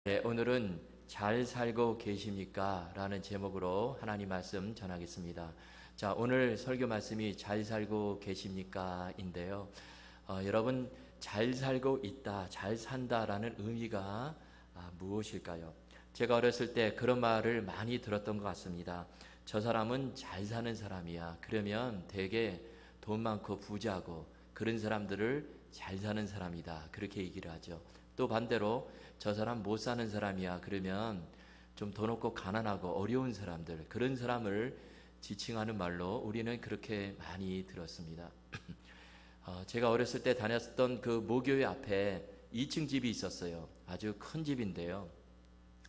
네, 오늘은 잘 살고 계십니까? 라는 제목으로 하나님 말씀 전하겠습니다. 자, 오늘 설교 말씀이 잘 살고 계십니까? 인데요. 여러분, 잘 살고 있다, 잘 산다라는 의미가 무엇일까요? 제가 어렸을 때 그런 말을 많이 들었던 것 같습니다. 저 사람은 잘 사는 사람이야. 그러면 되게 돈 많고 부자고 그런 사람들을 잘 사는 사람이다. 그렇게 얘기를 하죠. 또 반대로 저 사람 못 사는 사람이야. 그러면 좀 돈 없고 가난하고 어려운 사람들, 그런 사람을 지칭하는 말로 우리는 그렇게 많이 들었습니다. 제가 어렸을 때 다녔던 그 모교회 앞에 2층 집이 있었어요. 아주 큰 집인데요.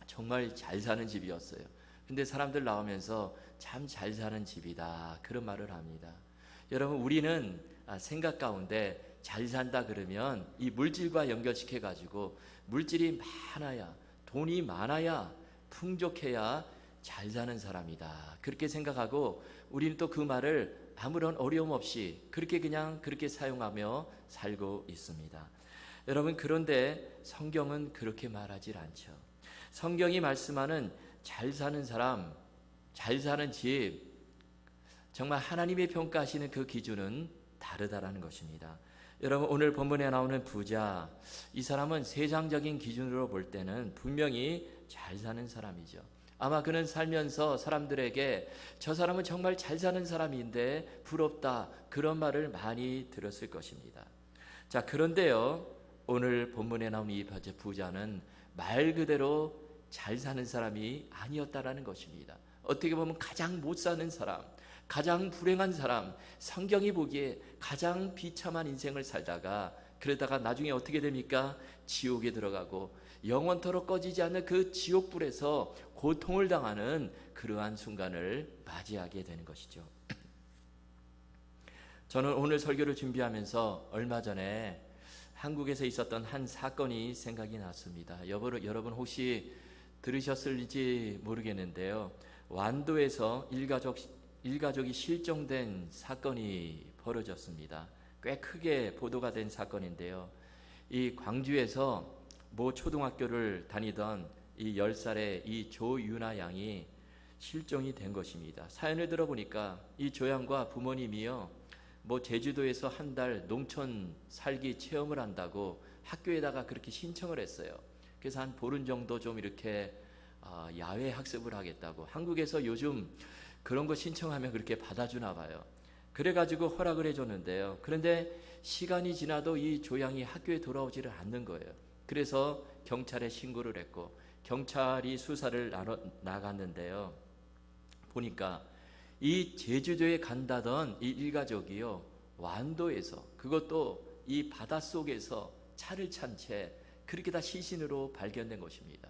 정말 잘 사는 집이었어요. 근데 사람들 나오면서 참 잘 사는 집이다, 그런 말을 합니다. 여러분, 우리는 생각 가운데 잘 산다 그러면 이 물질과 연결시켜 가지고 물질이 많아야, 돈이 많아야, 풍족해야 잘 사는 사람이다, 그렇게 생각하고 우리는 또 그 말을 아무런 어려움 없이 그렇게 사용하며 살고 있습니다. 여러분, 그런데 성경은 그렇게 말하지 않죠. 성경이 말씀하는 잘 사는 사람, 잘 사는 집, 정말 하나님의 평가하시는 그 기준은 다르다라는 것입니다. 여러분, 오늘 본문에 나오는 부자, 이 사람은 세상적인 기준으로 볼 때는 분명히 잘 사는 사람이죠. 아마 그는 살면서 사람들에게 저 사람은 정말 잘 사는 사람인데 부럽다, 그런 말을 많이 들었을 것입니다. 자, 그런데요, 오늘 본문에 나온 이 부자는 말 그대로 잘 사는 사람이 아니었다라는 것입니다. 어떻게 보면 가장 못 사는 사람, 가장 불행한 사람, 성경이 보기에 가장 비참한 인생을 살다가 그러다가 나중에 어떻게 됩니까? 지옥에 들어가고 영원토록 꺼지지 않는 그 지옥불에서 고통을 당하는 그러한 순간을 맞이하게 되는 것이죠. 저는 오늘 설교를 준비하면서 얼마 전에 한국에서 있었던 한 사건이 생각이 났습니다. 여러분 혹시 들으셨을지 모르겠는데요. 완도에서 일가족이 실종된 사건이 벌어졌습니다. 꽤 크게 보도가 된 사건인데요. 이 광주에서 모 초등학교를 다니던 이 10살의 이 조유나 양이 실종이 된 것입니다. 사연을 들어보니까 이 조양과 부모님이요, 뭐 제주도에서 한 달 농촌 살기 체험을 한다고 학교에다가 그렇게 신청을 했어요. 그래서 한 보름 정도 좀 이렇게 야외 학습을 하겠다고. 한국에서 요즘 그런 거 신청하면 그렇게 받아주나 봐요. 그래가지고 허락을 해줬는데요. 그런데 시간이 지나도 이 조양이 학교에 돌아오지를 않는 거예요. 그래서 경찰에 신고를 했고 경찰이 수사를 나갔는데요. 보니까 이 제주도에 간다던 이 일가족이요, 완도에서, 그것도 이 바닷속에서 차를 찬 채 그렇게 다 시신으로 발견된 것입니다.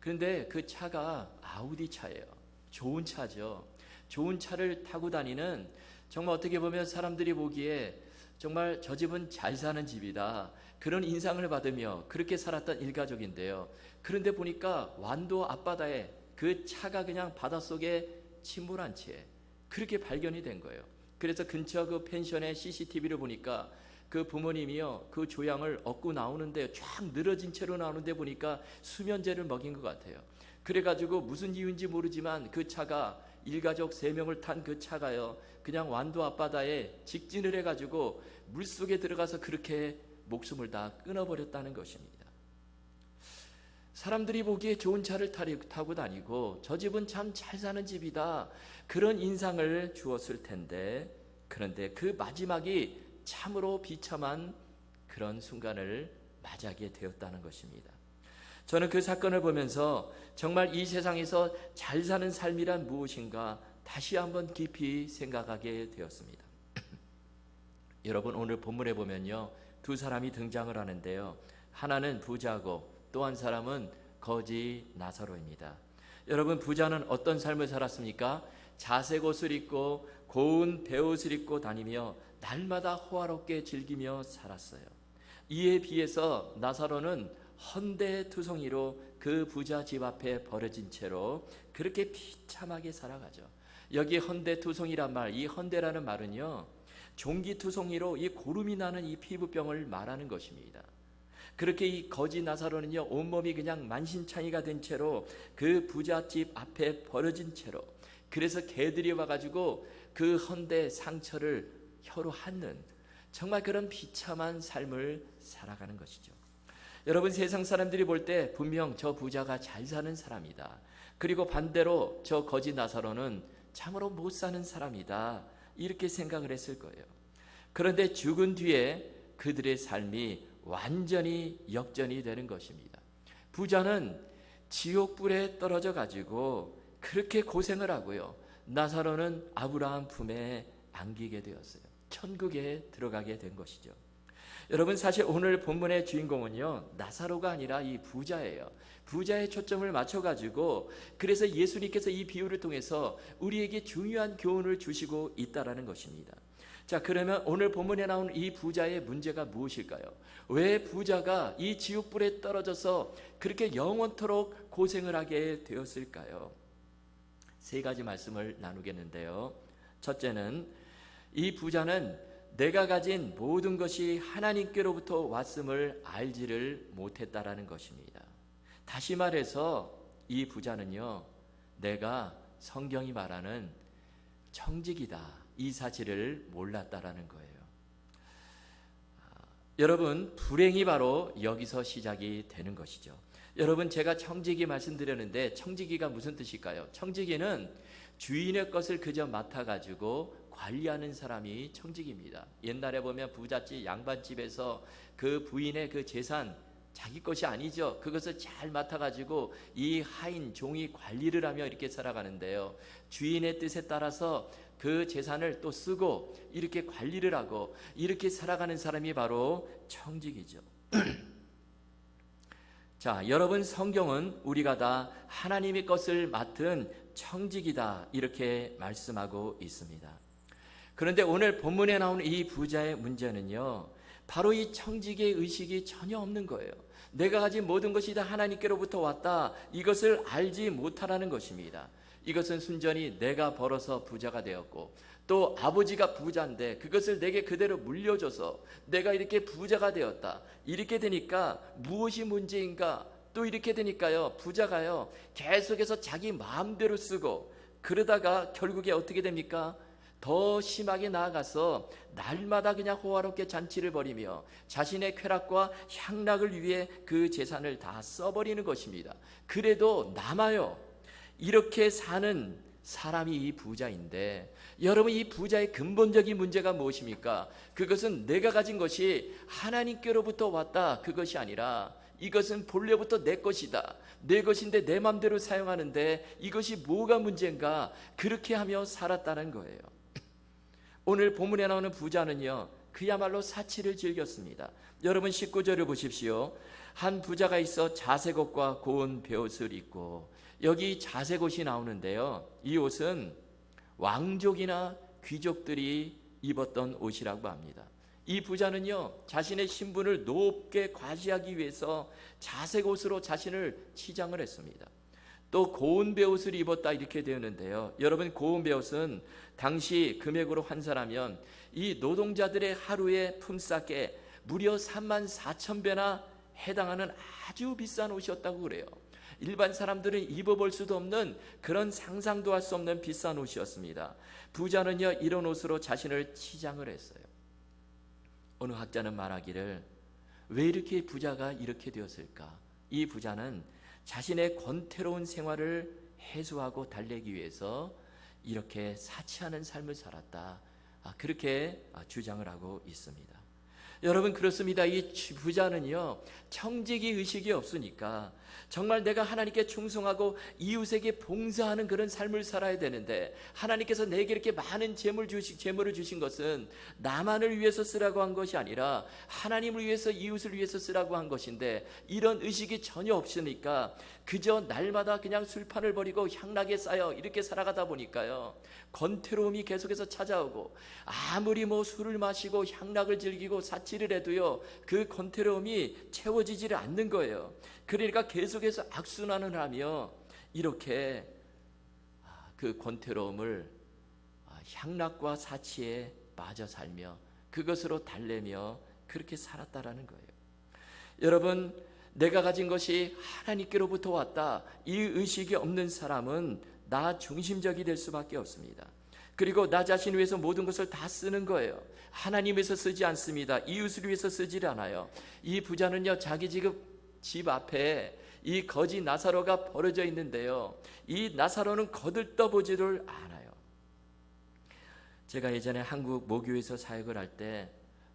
그런데 그 차가 아우디 차예요. 좋은 차죠. 좋은 차를 타고 다니는, 정말 어떻게 보면 사람들이 보기에 정말 저 집은 잘 사는 집이다, 그런 인상을 받으며 그렇게 살았던 일가족인데요. 그런데 보니까 완도 앞바다에 그 차가 그냥 바닷속에 침몰한 채 그렇게 발견이 된 거예요. 그래서 근처 그 펜션의 CCTV를 보니까 그 부모님이요, 그 조양을 얻고 나오는데 쫙 늘어진 채로 나오는데 보니까 수면제를 먹인 것 같아요. 그래가지고 무슨 이유인지 모르지만 그 차가, 일가족 3명을 탄 그 차가요, 그냥 완도 앞바다에 직진을 해가지고 물속에 들어가서 그렇게 목숨을 다 끊어버렸다는 것입니다. 사람들이 보기에 좋은 차를 타고 다니고 저 집은 참 잘 사는 집이다, 그런 인상을 주었을 텐데, 그런데 그 마지막이 참으로 비참한 그런 순간을 맞이하게 되었다는 것입니다. 저는 그 사건을 보면서 정말 이 세상에서 잘 사는 삶이란 무엇인가 다시 한번 깊이 생각하게 되었습니다. 여러분, 오늘 본문에 보면요, 2사람이 등장을 하는데요. 하나는 부자고 또 한 사람은 거지 나사로입니다. 여러분, 부자는 어떤 삶을 살았습니까? 자색 옷을 입고 고운 베옷을 입고 다니며 날마다 호화롭게 즐기며 살았어요. 이에 비해서 나사로는 헌데투성이로 그 부자 집 앞에 버려진 채로 그렇게 비참하게 살아가죠. 여기 헌데투성이란 말, 이 헌데라는 말은요, 종기투성이로 이 고름이 나는 이 피부병을 말하는 것입니다. 그렇게 이 거지 나사로는요, 온몸이 그냥 만신창이가 된 채로 그 부잣집 앞에 버려진 채로, 그래서 개들이 와가지고 그 헌데 상처를 혀로 핥는 정말 그런 비참한 삶을 살아가는 것이죠. 여러분, 세상 사람들이 볼 때 분명 저 부자가 잘 사는 사람이다, 그리고 반대로 저 거지 나사로는 참으로 못 사는 사람이다, 이렇게 생각을 했을 거예요. 그런데 죽은 뒤에 그들의 삶이 완전히 역전이 되는 것입니다. 부자는 지옥불에 떨어져 가지고 그렇게 고생을 하고요, 나사로는 아브라함 품에 안기게 되었어요. 천국에 들어가게 된 것이죠. 여러분, 사실 오늘 본문의 주인공은요, 나사로가 아니라 이 부자예요. 부자의 초점을 맞춰가지고, 그래서 예수님께서 이 비유를 통해서 우리에게 중요한 교훈을 주시고 있다라는 것입니다. 자, 그러면 오늘 본문에 나온 이 부자의 문제가 무엇일까요? 왜 부자가 이 지옥불에 떨어져서 그렇게 영원토록 고생을 하게 되었을까요? 세 가지 말씀을 나누겠는데요. 첫째는, 이 부자는 내가 가진 모든 것이 하나님께로부터 왔음을 알지를 못했다라는 것입니다. 다시 말해서 이 부자는요, 내가 성경이 말하는 청직이다, 이 사실을 몰랐다라는 거예요. 여러분, 불행이 바로 여기서 시작이 되는 것이죠. 여러분, 제가 청지기 말씀드렸는데 청지기가 무슨 뜻일까요? 청지기는 주인의 것을 그저 맡아가지고 관리하는 사람이 청지기입니다. 옛날에 보면 부잣집 양반집에서 그 부인의 그 재산, 자기 것이 아니죠. 그것을 잘 맡아가지고 이 하인 종이 관리를 하며 이렇게 살아가는데요, 주인의 뜻에 따라서 그 재산을 또 쓰고 이렇게 관리를 하고 이렇게 살아가는 사람이 바로 청직이죠. 자, 여러분, 성경은 우리가 다 하나님의 것을 맡은 청직이다, 이렇게 말씀하고 있습니다. 그런데 오늘 본문에 나오는 이 부자의 문제는요, 바로 이 청직의 의식이 전혀 없는 거예요. 내가 가진 모든 것이 다 하나님께로부터 왔다, 이것을 알지 못하라는 것입니다. 이것은 순전히 내가 벌어서 부자가 되었고, 또 아버지가 부자인데 그것을 내게 그대로 물려줘서 내가 이렇게 부자가 되었다, 이렇게 되니까 무엇이 문제인가? 또 이렇게 되니까요, 부자가요 계속해서 자기 마음대로 쓰고, 그러다가 결국에 어떻게 됩니까? 더 심하게 나아가서 날마다 그냥 호화롭게 잔치를 벌이며 자신의 쾌락과 향락을 위해 그 재산을 다 써버리는 것입니다. 그래도 남아요. 이렇게 사는 사람이 이 부자인데, 여러분, 이 부자의 근본적인 문제가 무엇입니까? 그것은 내가 가진 것이 하나님께로부터 왔다, 그것이 아니라 이것은 본래부터 내 것이다, 내 것인데 내 마음대로 사용하는데 이것이 뭐가 문제인가, 그렇게 하며 살았다는 거예요. 오늘 본문에 나오는 부자는요, 그야말로 사치를 즐겼습니다. 여러분, 19절을 보십시오. 한 부자가 있어 자색 옷과 고운 베옷을 입고, 여기 자색 옷이 나오는데요, 이 옷은 왕족이나 귀족들이 입었던 옷이라고 합니다. 이 부자는요, 자신의 신분을 높게 과시하기 위해서 자색 옷으로 자신을 치장을 했습니다. 또 고운 베옷을 입었다, 이렇게 되었는데요, 여러분, 고운 베옷은 당시 금액으로 환산하면 이 노동자들의 하루의 품삯에 무려 34,000배나 해당하는 아주 비싼 옷이었다고 그래요. 일반 사람들은 입어볼 수도 없는, 그런 상상도 할 수 없는 비싼 옷이었습니다. 부자는요, 이런 옷으로 자신을 치장을 했어요. 어느 학자는 말하기를, 왜 이렇게 부자가 이렇게 되었을까? 이 부자는 자신의 권태로운 생활을 해소하고 달래기 위해서 이렇게 사치하는 삶을 살았다, 그렇게 주장을 하고 있습니다. 여러분, 그렇습니다. 이 부자는요, 청지기 의식이 없으니까 정말 내가 하나님께 충성하고 이웃에게 봉사하는 그런 삶을 살아야 되는데, 하나님께서 내게 이렇게 많은 재물을 주신 것은 나만을 위해서 쓰라고 한 것이 아니라 하나님을 위해서, 이웃을 위해서 쓰라고 한 것인데, 이런 의식이 전혀 없으니까 그저 날마다 그냥 술판을 벌이고 향락에 쌓여 이렇게 살아가다 보니까요, 권태로움이 계속해서 찾아오고, 아무리 술을 마시고 향락을 즐기고 사치를 해도요, 그 권태로움이 채워지지를 않는 거예요. 그러니까 계속해서 악순환을 하며 이렇게 그 권태로움을 향락과 사치에 빠져 살며 그것으로 달래며 그렇게 살았다라는 거예요. 여러분, 내가 가진 것이 하나님께로부터 왔다, 이 의식이 없는 사람은 나 중심적이 될 수밖에 없습니다. 그리고 나 자신을 위해서 모든 것을 다 쓰는 거예요. 하나님 위해서 쓰지 않습니다. 이웃을 위해서 쓰질 않아요. 이 부자는요, 자기 집 앞에 이 거지 나사로가 버려져 있는데요, 이 나사로는 거들떠보지를 않아요. 제가 예전에 한국 모교에서 사역을 할 때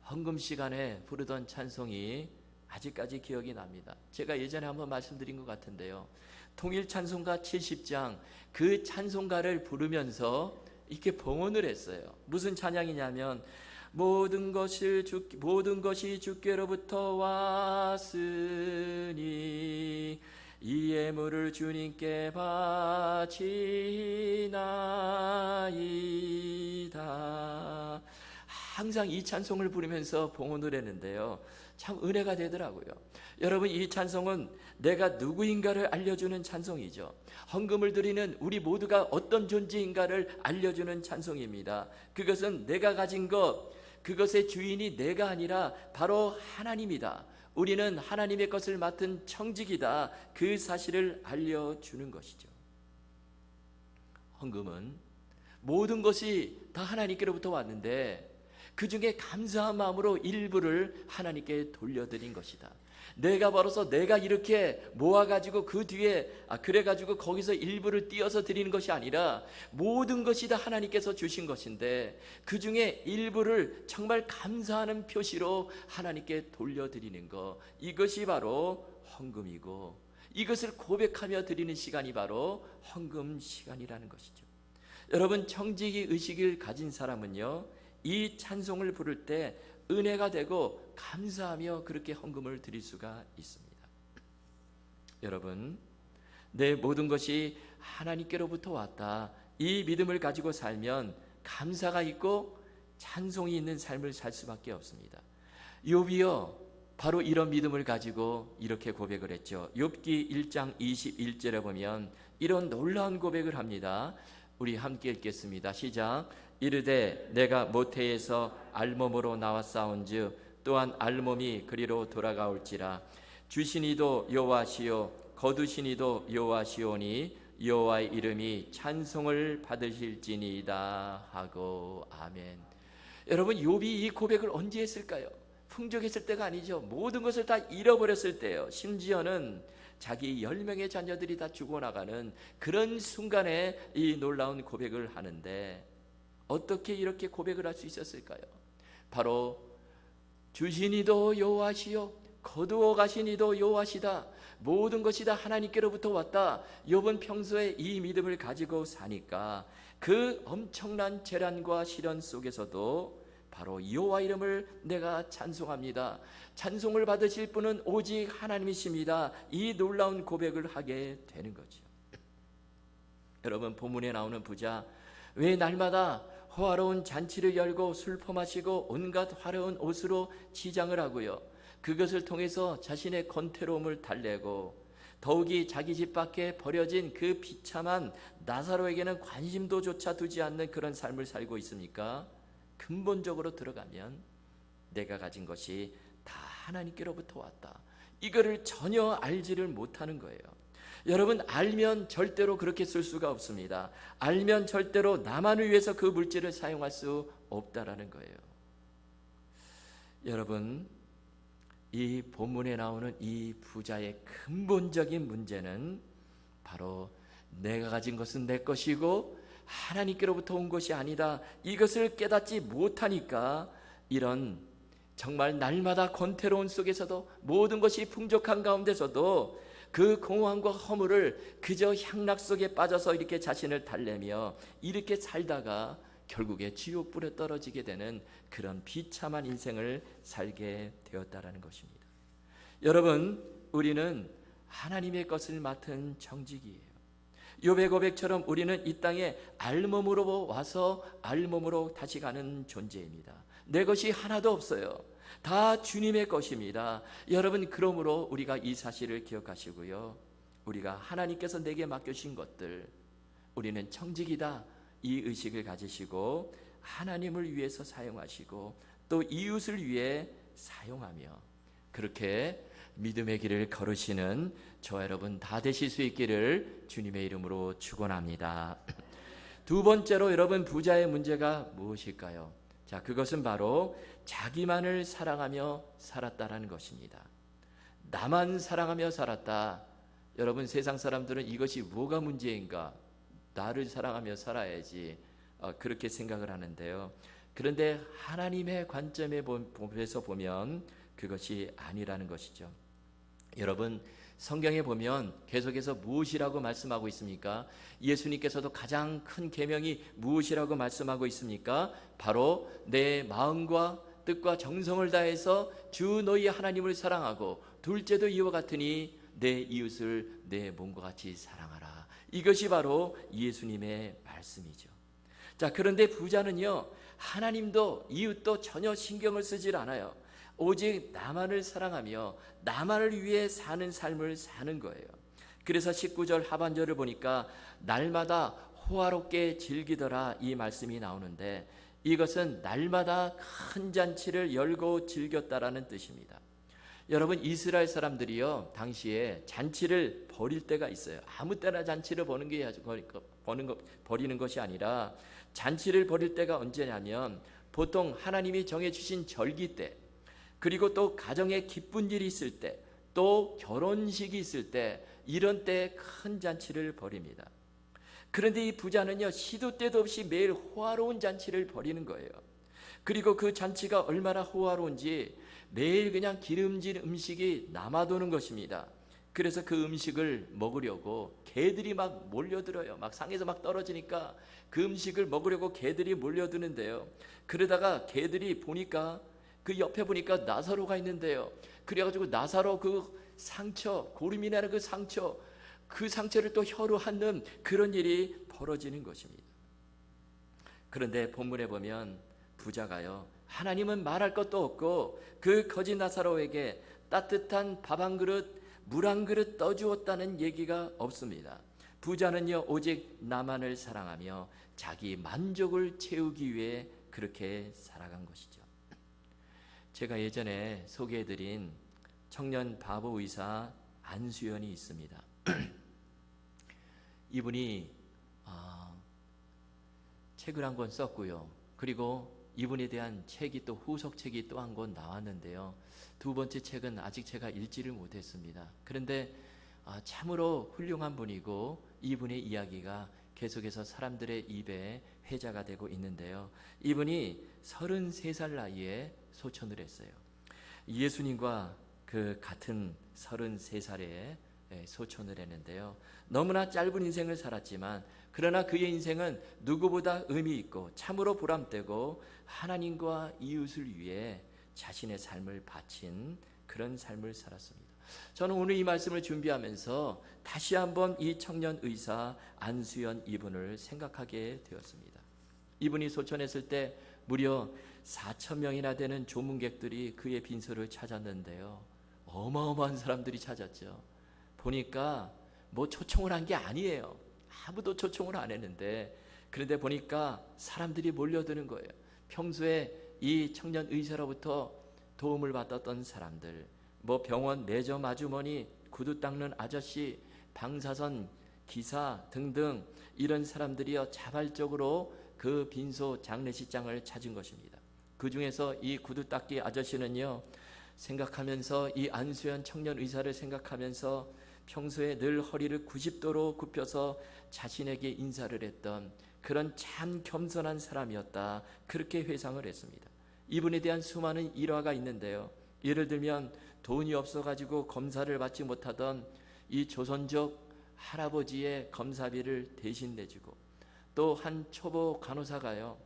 헌금 시간에 부르던 찬송이 아직까지 기억이 납니다. 제가 예전에 한번 말씀드린 것 같은데요, 통일 찬송가 70장 그 찬송가를 부르면서 이렇게 봉헌을 했어요. 무슨 찬양이냐면, 모든 것이 주께로부터 왔으니 이 예물을 주님께 바치나이다. 항상 이 찬송을 부르면서 봉헌을 했는데요, 참 은혜가 되더라고요. 여러분, 이 찬송은 내가 누구인가를 알려주는 찬송이죠. 헌금을 드리는 우리 모두가 어떤 존재인가를 알려주는 찬송입니다. 그것은 내가 가진 것, 그것의 주인이 내가 아니라 바로 하나님이다, 우리는 하나님의 것을 맡은 청직이다, 그 사실을 알려주는 것이죠. 헌금은 모든 것이 다 하나님께로부터 왔는데 그 중에 감사한 마음으로 일부를 하나님께 돌려드린 것이다. 내가 벌어서 내가 이렇게 모아가지고 그 뒤에 그래가지고 거기서 일부를 띄어서 드리는 것이 아니라 모든 것이 다 하나님께서 주신 것인데 그 중에 일부를 정말 감사하는 표시로 하나님께 돌려드리는 것, 이것이 바로 헌금이고, 이것을 고백하며 드리는 시간이 바로 헌금 시간이라는 것이죠. 여러분, 청지기 의식을 가진 사람은요, 이 찬송을 부를 때 은혜가 되고 감사하며 그렇게 헌금을 드릴 수가 있습니다. 여러분, 내 모든 것이 하나님께로부터 왔다, 이 믿음을 가지고 살면 감사가 있고 찬송이 있는 삶을 살 수밖에 없습니다. 욥이요, 바로 이런 믿음을 가지고 이렇게 고백을 했죠. 욥기 1장 21절에 보면 이런 놀라운 고백을 합니다. 우리 함께 읽겠습니다. 시작. 이르되 내가 모태에서 알몸으로 나왔사온즉 또한 알몸이 그리로 돌아가올지라. 주시니도 여호와시요 거두시니도 여호와시오니 여호와의 이름이 찬송을 받으실지니이다 하고. 아멘. 여러분, 욥이 이 고백을 언제 했을까요? 풍족했을 때가 아니죠. 모든 것을 다 잃어버렸을 때예요. 심지어는 자기 10명의 자녀들이 다 죽어나가는 그런 순간에 이 놀라운 고백을 하는데, 어떻게 이렇게 고백을 할 수 있었을까요? 바로 주시니도 여호와시요 거두어 가시니도 여호와시다, 모든 것이 다 하나님께로부터 왔다. 욥은 평소에 이 믿음을 가지고 사니까 그 엄청난 재난과 시련 속에서도 바로 여호와 이름을 내가 찬송합니다, 찬송을 받으실 분은 오직 하나님이십니다, 이 놀라운 고백을 하게 되는 거죠. 여러분, 본문에 나오는 부자, 왜 날마다 호화로운 잔치를 열고 술 퍼마시고 온갖 화려한 옷으로 치장을 하고요, 그것을 통해서 자신의 권태로움을 달래고 더욱이 자기 집 밖에 버려진 그 비참한 나사로에게는 관심도조차 두지 않는 그런 삶을 살고 있습니까? 근본적으로 들어가면 내가 가진 것이 다 하나님께로부터 왔다, 이거를 전혀 알지를 못하는 거예요. 여러분, 알면 절대로 그렇게 쓸 수가 없습니다. 알면 절대로 나만을 위해서 그 물질을 사용할 수 없다라는 거예요. 여러분, 이 본문에 나오는 이 부자의 근본적인 문제는 바로 내가 가진 것은 내 것이고 하나님께로부터 온 것이 아니다, 이것을 깨닫지 못하니까 이런 정말 날마다 권태로운 속에서도 모든 것이 풍족한 가운데서도 그 공허함과 허물을 그저 향락 속에 빠져서 이렇게 자신을 달래며 이렇게 살다가 결국에 지옥불에 떨어지게 되는 그런 비참한 인생을 살게 되었다라는 것입니다. 여러분, 우리는 하나님의 것을 맡은 청직이에요. 욥의 고백처럼 우리는 이 땅에 알몸으로 와서 알몸으로 다시 가는 존재입니다. 내 것이 하나도 없어요. 다 주님의 것입니다. 여러분, 그러므로 우리가 이 사실을 기억하시고요, 우리가 하나님께서 내게 맡겨주신 것들, 우리는 청직이다, 이 의식을 가지시고 하나님을 위해서 사용하시고 또 이웃을 위해 사용하며 그렇게 믿음의 길을 걸으시는 저와 여러분 다 되실 수 있기를 주님의 이름으로 축원합니다. 두 번째로 여러분, 부자의 문제가 무엇일까요? 자, 그것은 바로 자기만을 사랑하며 살았다라는 것입니다. 나만 사랑하며 살았다. 여러분, 세상 사람들은 이것이 뭐가 문제인가? 나를 사랑하며 살아야지, 그렇게 생각을 하는데요. 그런데 하나님의 관점에서 보면 그것이 아니라는 것이죠. 여러분, 성경에 보면 계속해서 무엇이라고 말씀하고 있습니까? 예수님께서도 가장 큰 계명이 무엇이라고 말씀하고 있습니까? 바로 내 마음과 뜻과 정성을 다해서 주 너희 하나님을 사랑하고 둘째도 이와 같으니 내 이웃을 내 몸과 같이 사랑하라. 이것이 바로 예수님의 말씀이죠. 자, 그런데 부자는요, 하나님도 이웃도 전혀 신경을 쓰질 않아요. 오직 나만을 사랑하며 나만을 위해 사는 삶을 사는 거예요. 그래서 19절 하반절을 보니까 날마다 호화롭게 즐기더라, 이 말씀이 나오는데, 이것은 날마다 큰 잔치를 열고 즐겼다라는 뜻입니다. 여러분, 이스라엘 사람들이요, 당시에 잔치를 벌일 때가 있어요. 아무 때나 잔치를 버리는 것이 아니라, 잔치를 벌일 때가 언제냐면 보통 하나님이 정해주신 절기 때, 그리고 또 가정에 기쁜 일이 있을 때, 또 결혼식이 있을 때, 이런 때 큰 잔치를 벌입니다. 그런데 이 부자는요, 시도 때도 없이 매일 호화로운 잔치를 벌이는 거예요. 그리고 그 잔치가 얼마나 호화로운지 매일 그냥 기름진 음식이 남아도는 것입니다. 그래서 그 음식을 먹으려고 개들이 막 몰려들어요. 막 상에서 막 떨어지니까 그 음식을 먹으려고 개들이 몰려드는데요. 그러다가 개들이 보니까, 그 옆에 보니까 나사로가 있는데요. 그래가지고 나사로 그 상처, 고름이 나는 그 상처를 또 혀로 핥는 그런 일이 벌어지는 것입니다. 그런데 본문에 보면 부자가요, 하나님은 말할 것도 없고 그 거지 나사로에게 따뜻한 밥 한 그릇, 물 한 그릇 떠주었다는 얘기가 없습니다. 부자는요, 오직 나만을 사랑하며 자기 만족을 채우기 위해 그렇게 살아간 것이죠. 제가 예전에 소개해드린 청년 바보 의사 안수연이 있습니다. 이분이 책을 한 권 썼고요. 그리고 이분에 대한 책이 또 후속책이 또 한 권 나왔는데요. 두 번째 책은 아직 제가 읽지를 못했습니다. 그런데 참으로 훌륭한 분이고 이분의 이야기가 계속해서 사람들의 입에 회자가 되고 있는데요. 이분이 33살 나이에 소천을 했어요. 예수님과 그 같은 33살에 소천을 했는데요. 너무나 짧은 인생을 살았지만, 그러나 그의 인생은 누구보다 의미 있고 참으로 보람되고 하나님과 이웃을 위해 자신의 삶을 바친 그런 삶을 살았습니다. 저는 오늘 이 말씀을 준비하면서 다시 한번 이 청년 의사 안수연 이분을 생각하게 되었습니다. 이분이 소천했을 때 무려 4,000명이나 되는 조문객들이 그의 빈소를 찾았는데요. 어마어마한 사람들이 찾았죠. 보니까 뭐 초청을 한 게 아니에요. 아무도 초청을 안 했는데, 그런데 보니까 사람들이 몰려드는 거예요. 평소에 이 청년 의사로부터 도움을 받았던 사람들, 뭐 병원 매점 아주머니, 구두 닦는 아저씨, 방사선 기사 등등, 이런 사람들이요, 자발적으로 그 빈소 장례식장을 찾은 것입니다. 그 중에서 이 구두 닦기 아저씨는요, 생각하면서 이 안수연 청년 의사를 생각하면서 평소에 늘 허리를 90도로 굽혀서 자신에게 인사를 했던 그런 참 겸손한 사람이었다, 그렇게 회상을 했습니다. 이분에 대한 수많은 일화가 있는데요. 예를 들면 돈이 없어가지고 검사를 받지 못하던 이 조선족 할아버지의 검사비를 대신 내주고, 또 한 초보 간호사가요,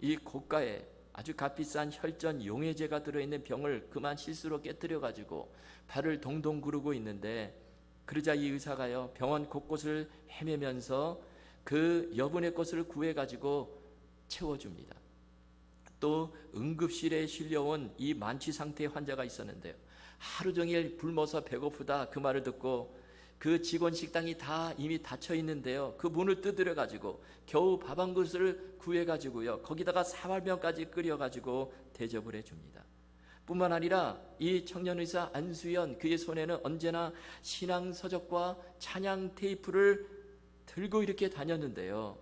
이 고가의 아주 값비싼 혈전 용해제가 들어있는 병을 그만 실수로 깨뜨려가지고 발을 동동 구르고 있는데, 그러자 이 의사가요, 병원 곳곳을 헤매면서 그 여분의 것을 구해가지고 채워줍니다. 또 응급실에 실려온 이 만취 상태의 환자가 있었는데요. 하루 종일 굶어서 배고프다 그 말을 듣고 그 직원 식당이 다 이미 닫혀 있는데요. 그 문을 두드려 가지고 겨우 밥 한 그릇을 구해 가지고요, 거기다가 사발면까지 끓여 가지고 대접을 해줍니다. 뿐만 아니라 이 청년의사 안수연, 그의 손에는 언제나 신앙 서적과 찬양 테이프를 들고 이렇게 다녔는데요.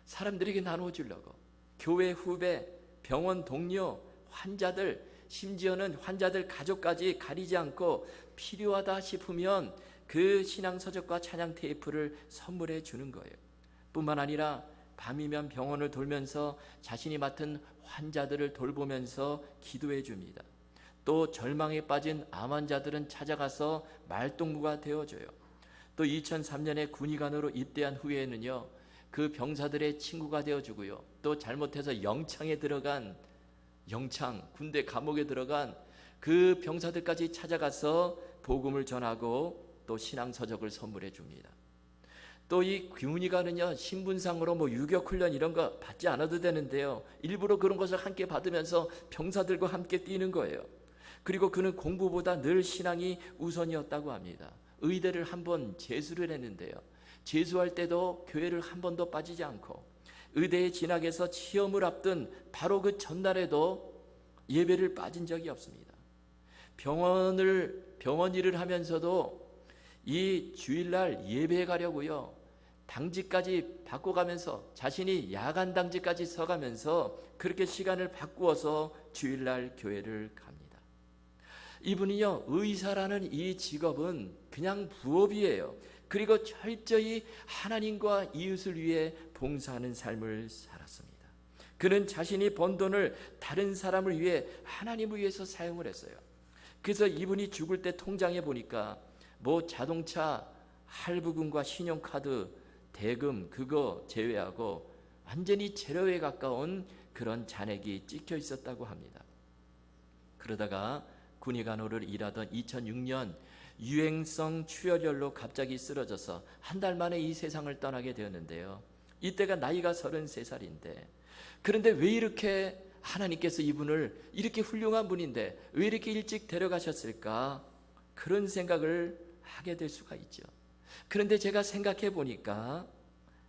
사람들에게 나눠주려고 교회 후배, 병원 동료, 환자들, 심지어는 환자들 가족까지 가리지 않고 필요하다 싶으면 그 신앙 서적과 찬양 테이프를 선물해 주는 거예요. 뿐만 아니라 밤이면 병원을 돌면서 자신이 맡은 환자들을 돌보면서 기도해 줍니다. 또 절망에 빠진 암 환자들은 찾아가서 말동무가 되어줘요. 또 2003년에 군의관으로 입대한 후에는요, 그 병사들의 친구가 되어주고요. 또 잘못해서 영창에 들어간, 군대 감옥에 들어간 그 병사들까지 찾아가서 복음을 전하고 또 신앙서적을 선물해 줍니다. 또 이 군의관은요, 신분상으로 유격훈련 이런 거 받지 않아도 되는데요, 일부러 그런 것을 함께 받으면서 병사들과 함께 뛰는 거예요. 그리고 그는 공부보다 늘 신앙이 우선이었다고 합니다. 의대를 한번 재수를 했는데요, 재수할 때도 교회를 한 번도 빠지지 않고 의대에 진학해서 시험을 앞둔 바로 그 전날에도 예배를 빠진 적이 없습니다. 병원 일을 하면서도 이 주일날 예배에 가려고요, 당직까지 바꿔가면서 자신이 야간 당직까지 서가면서 그렇게 시간을 바꾸어서 주일날 교회를 갑니다. 이분이요, 의사라는 이 직업은 그냥 부업이에요. 그리고 철저히 하나님과 이웃을 위해 봉사하는 삶을 살았습니다. 그는 자신이 번 돈을 다른 사람을 위해 하나님을 위해서 사용을 했어요. 그래서 이분이 죽을 때 통장에 보니까 자동차 할부금과 신용카드, 대금 그거 제외하고 완전히 제로에 가까운 그런 잔액이 찍혀 있었다고 합니다. 그러다가 군의관으로 일하던 2006년 유행성 출혈열로 갑자기 쓰러져서 한 달 만에 이 세상을 떠나게 되었는데요. 이때가 나이가 33살인데, 그런데 왜 이렇게 하나님께서 이분을, 이렇게 훌륭한 분인데 왜 이렇게 일찍 데려가셨을까? 그런 생각을 하게 될 수가 있죠. 그런데 제가 생각해 보니까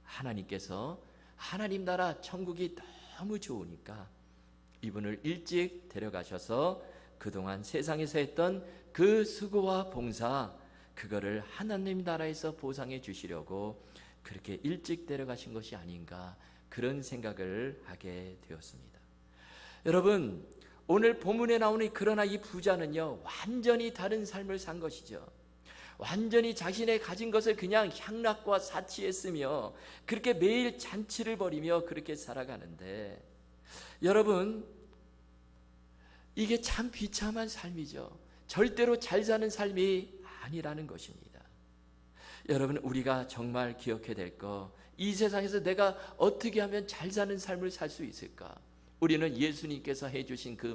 하나님께서 하나님 나라 천국이 너무 좋으니까 이분을 일찍 데려가셔서 그동안 세상에서 했던 그 수고와 봉사, 그거를 하나님 나라에서 보상해 주시려고 그렇게 일찍 데려가신 것이 아닌가, 그런 생각을 하게 되었습니다. 여러분, 오늘 본문에 나오는 그러나 이 부자는요, 완전히 다른 삶을 산 것이죠. 완전히 자신의 가진 것을 그냥 향락과 사치했으며 그렇게 매일 잔치를 벌이며 그렇게 살아가는데, 여러분, 이게 참 비참한 삶이죠. 절대로 잘 사는 삶이 아니라는 것입니다. 여러분, 우리가 정말 기억해야 될 거, 이 세상에서 내가 어떻게 하면 잘 사는 삶을 살 수 있을까? 우리는 예수님께서 해주신 그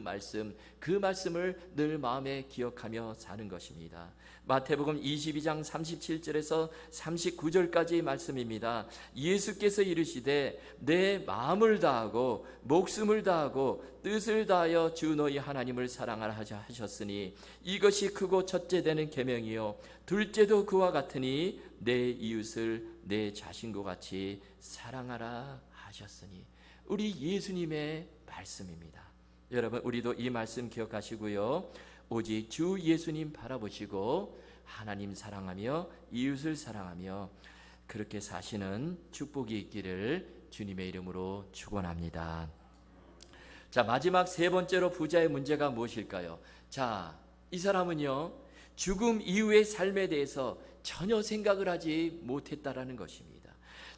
말씀을 늘 마음에 기억하며 사는 것입니다. 마태복음 22장 37절에서 39절까지의 말씀입니다. 예수께서 이르시되 내 마음을 다하고 목숨을 다하고 뜻을 다하여 주 너희 하나님을 사랑하라 하셨으니 이것이 크고 첫째 되는 계명이요 둘째도 그와 같으니 내 이웃을 내 자신과 같이 사랑하라 하셨으니, 우리 예수님의 말씀입니다. 여러분, 우리도 이 말씀 기억하시고요, 오직 주 예수님 바라보시고 하나님 사랑하며 이웃을 사랑하며 그렇게 사시는 축복이 있기를 주님의 이름으로 축원합니다. 자, 마지막 세 번째로 부자의 문제가 무엇일까요? 자, 이 사람은요, 죽음 이후의 삶에 대해서 전혀 생각을 하지 못했다라는 것입니다.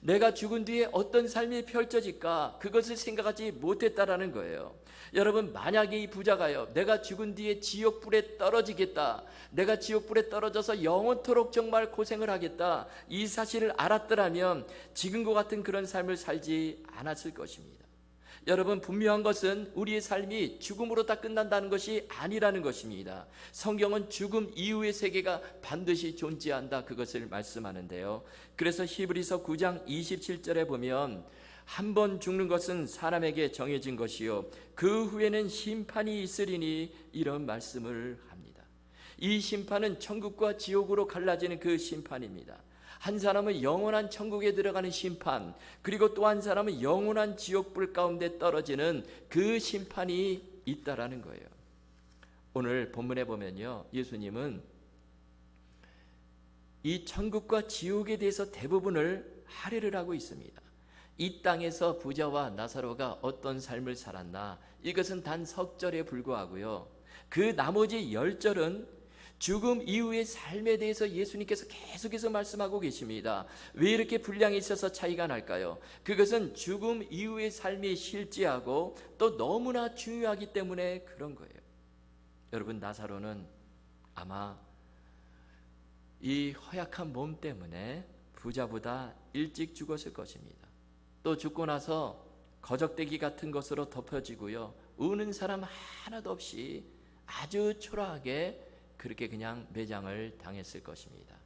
내가 죽은 뒤에 어떤 삶이 펼쳐질까, 그것을 생각하지 못했다라는 거예요. 여러분, 만약에 이 부자가요, 내가 죽은 뒤에 지옥불에 떨어지겠다, 내가 지옥불에 떨어져서 영원토록 정말 고생을 하겠다, 이 사실을 알았더라면 지금과 같은 그런 삶을 살지 않았을 것입니다. 여러분, 분명한 것은 우리의 삶이 죽음으로 다 끝난다는 것이 아니라는 것입니다. 성경은 죽음 이후의 세계가 반드시 존재한다, 그것을 말씀하는데요. 그래서 히브리서 9장 27절에 보면 한 번 죽는 것은 사람에게 정해진 것이요 그 후에는 심판이 있으리니, 이런 말씀을 합니다. 이 심판은 천국과 지옥으로 갈라지는 그 심판입니다. 한 사람은 영원한 천국에 들어가는 심판, 그리고 또 한 사람은 영원한 지옥불 가운데 떨어지는 그 심판이 있다라는 거예요. 오늘 본문에 보면요, 예수님은 이 천국과 지옥에 대해서 대부분을 할애를 하고 있습니다. 이 땅에서 부자와 나사로가 어떤 삶을 살았나, 이것은 단 석 절에 불과하고요, 그 나머지 10절은 죽음 이후의 삶에 대해서 예수님께서 계속해서 말씀하고 계십니다. 왜 이렇게 분량이 있어서 차이가 날까요? 그것은 죽음 이후의 삶이 실제하고 또 너무나 중요하기 때문에 그런 거예요. 여러분, 나사로는 아마 이 허약한 몸 때문에 부자보다 일찍 죽었을 것입니다. 또 죽고 나서 거적대기 같은 것으로 덮여지고요, 우는 사람 하나도 없이 아주 초라하게 그렇게 그냥 매장을 당했을 것입니다.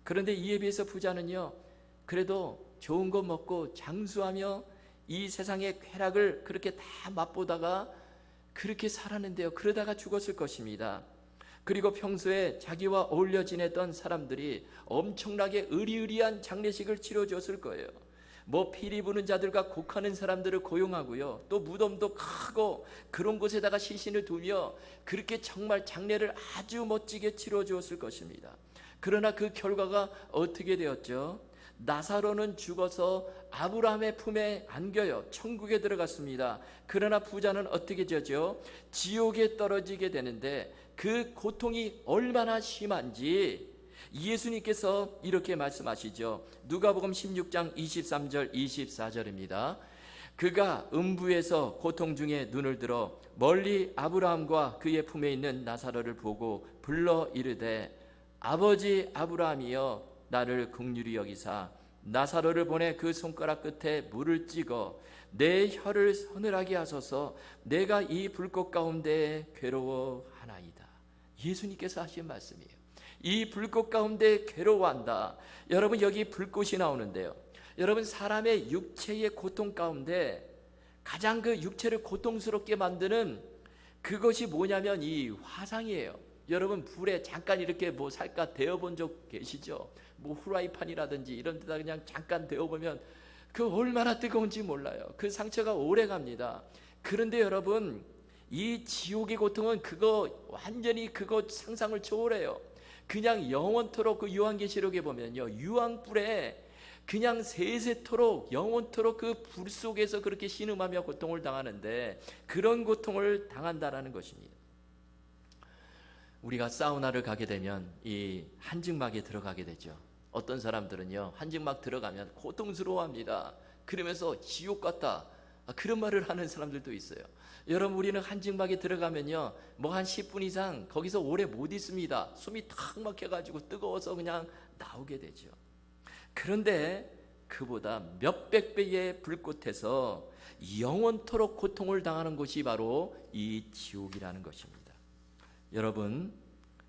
그런데 이에 비해서 부자는요, 그래도 좋은 거 먹고 장수하며 이 세상의 쾌락을 그렇게 다 맛보다가 그렇게 살았는데요, 그러다가 죽었을 것입니다. 그리고 평소에 자기와 어울려 지냈던 사람들이 엄청나게 의리의리한 장례식을 치러줬을 거예요. 뭐 피리 부는 자들과 곡하는 사람들을 고용하고요, 또 무덤도 크고 그런 곳에다가 시신을 두며 그렇게 정말 장례를 아주 멋지게 치러주었을 것입니다. 그러나 그 결과가 어떻게 되었죠? 나사로는 죽어서 아브라함의 품에 안겨요. 천국에 들어갔습니다. 그러나 부자는 어떻게 되죠? 지옥에 떨어지게 되는데 그 고통이 얼마나 심한지 예수님께서 이렇게 말씀하시죠. 누가복음 16장 23절 24절입니다. 그가 음부에서 고통 중에 눈을 들어 멀리 아브라함과 그의 품에 있는 나사로를 보고 불러 이르되 아버지 아브라함이여 나를 긍휼히 여기사 나사로를 보내 그 손가락 끝에 물을 찍어 내 혀를 서늘하게 하소서 내가 이 불꽃 가운데 괴로워하나이다. 예수님께서 하신 말씀이에요. 이 불꽃 가운데 괴로워한다. 여러분, 여기 불꽃이 나오는데요, 여러분, 사람의 육체의 고통 가운데 가장 그 육체를 고통스럽게 만드는 그것이 뭐냐면 이 화상이에요. 여러분, 불에 잠깐 이렇게 뭐 살까 데워본 적 계시죠? 뭐 후라이팬이라든지 이런 데다 그냥 잠깐 데워보면 그 얼마나 뜨거운지 몰라요. 그 상처가 오래 갑니다. 그런데 여러분, 이 지옥의 고통은 그거 완전히 그거 상상을 초월해요. 그냥 영원토록 그 요한계시록에 보면요, 유황불에 그냥 세세토록 영원토록 그 불 속에서 그렇게 신음하며 고통을 당하는데 그런 고통을 당한다라는 것입니다. 우리가 사우나를 가게 되면 이 한증막에 들어가게 되죠. 어떤 사람들은요, 한증막 들어가면 고통스러워합니다. 그러면서 지옥 같다, 그런 말을 하는 사람들도 있어요. 여러분, 우리는 한증막에 들어가면요, 뭐 한 10분 이상 거기서 오래 못 있습니다. 숨이 탁 막혀가지고 뜨거워서 그냥 나오게 되죠. 그런데 그보다 몇백 배의 불꽃에서 영원토록 고통을 당하는 곳이 바로 이 지옥이라는 것입니다. 여러분,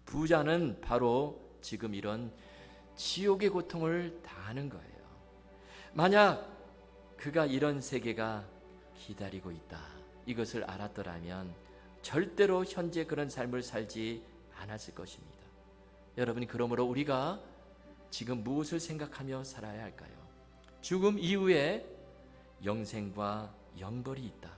부자는 바로 지금 이런 지옥의 고통을 당하는 거예요. 만약 그가 이런 세계가 기다리고 있다, 이것을 알았더라면 절대로 현재 그런 삶을 살지 않았을 것입니다. 여러분, 그러므로 우리가 지금 무엇을 생각하며 살아야 할까요? 죽음 이후에 영생과 영벌이 있다,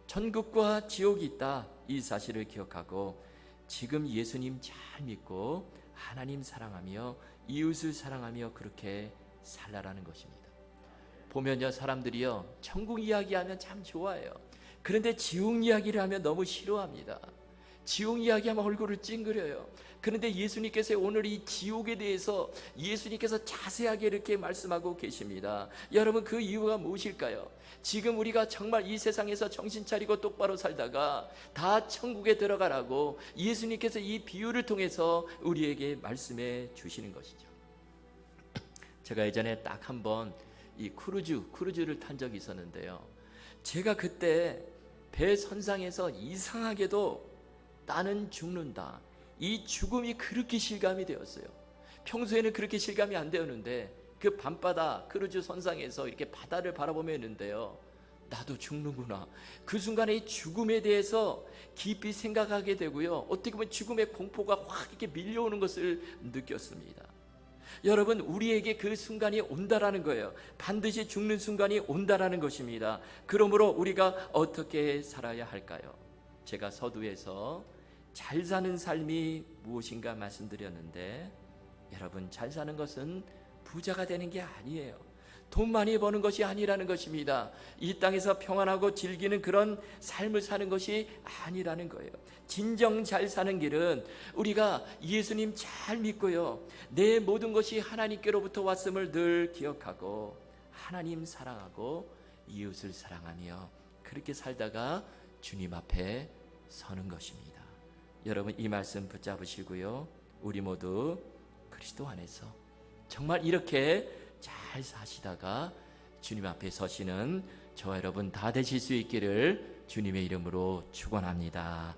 천국과 지옥이 있다, 이 사실을 기억하고 지금 예수님 잘 믿고 하나님 사랑하며 이웃을 사랑하며 그렇게 살라라는 것입니다. 보면요, 사람들이요, 천국 이야기하면 참 좋아해요. 그런데 지옥 이야기를 하면 너무 싫어합니다. 지옥 이야기하면 얼굴을 찡그려요. 그런데 예수님께서 오늘 이 지옥에 대해서 예수님께서 자세하게 이렇게 말씀하고 계십니다. 여러분, 그 이유가 무엇일까요? 지금 우리가 정말 이 세상에서 정신 차리고 똑바로 살다가 다 천국에 들어가라고 예수님께서 이 비유를 통해서 우리에게 말씀해 주시는 것이죠. 제가 예전에 딱 한 번 이 크루즈를 탄 적이 있었는데요, 제가 그때 배 선상에서 이상하게도 나는 죽는다, 이 죽음이 그렇게 실감이 되었어요. 평소에는 그렇게 실감이 안 되었는데 그 밤바다 크루즈 선상에서 이렇게 바다를 바라보며 있는데요, 나도 죽는구나. 그 순간에 이 죽음에 대해서 깊이 생각하게 되고요, 어떻게 보면 죽음의 공포가 확 이렇게 밀려오는 것을 느꼈습니다. 여러분, 우리에게 그 순간이 온다라는 거예요. 반드시 죽는 순간이 온다라는 것입니다. 그러므로 우리가 어떻게 살아야 할까요? 제가 서두에서 잘 사는 삶이 무엇인가 말씀드렸는데, 여러분, 잘 사는 것은 부자가 되는 게 아니에요. 돈 많이 버는 것이 아니라는 것입니다. 이 땅에서 평안하고 즐기는 그런 삶을 사는 것이 아니라는 거예요. 진정 잘 사는 길은 우리가 예수님 잘 믿고요, 내 모든 것이 하나님께로부터 왔음을 늘 기억하고 하나님 사랑하고 이웃을 사랑하며 그렇게 살다가 주님 앞에 서는 것입니다. 여러분, 이 말씀 붙잡으시고요, 우리 모두 그리스도 안에서 정말 이렇게 잘 사시다가 주님 앞에 서시는 저와 여러분 다 되실 수 있기를 주님의 이름으로 축원합니다.